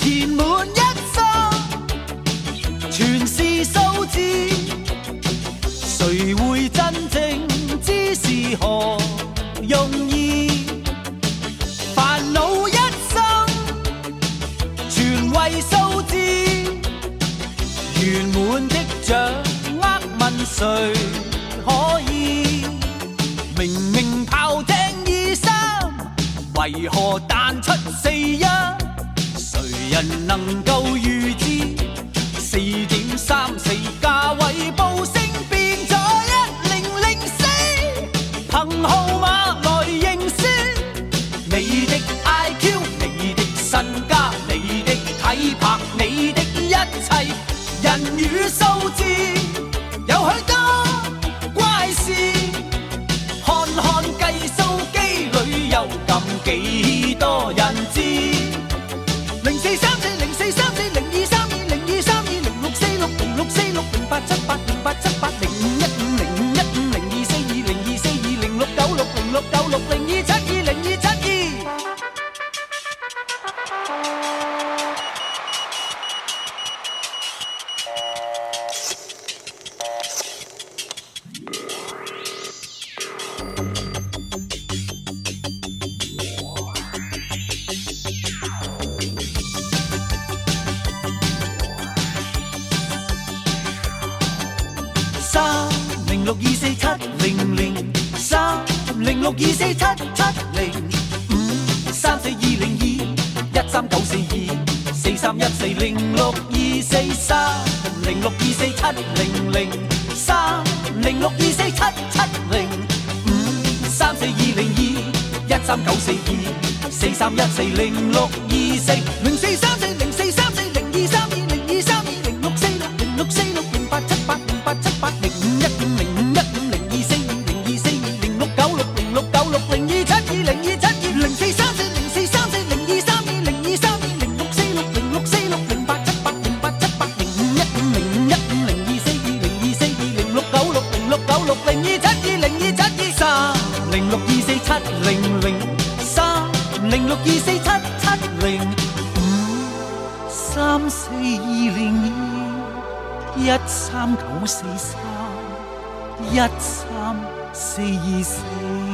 填滿一生，全是數字，誰會真正知是何用意？煩惱一生，全為數字，圓滿的掌握問誰可以？明明炮艇23，為何彈出41？誰人能夠預知4.34價位報升變咗1004？憑號碼來認輸，你的 IQ， 你的身家，你的體魄，你的一切，人與數字有許多怪事，看看計數機裏有咁幾多人知13943 13424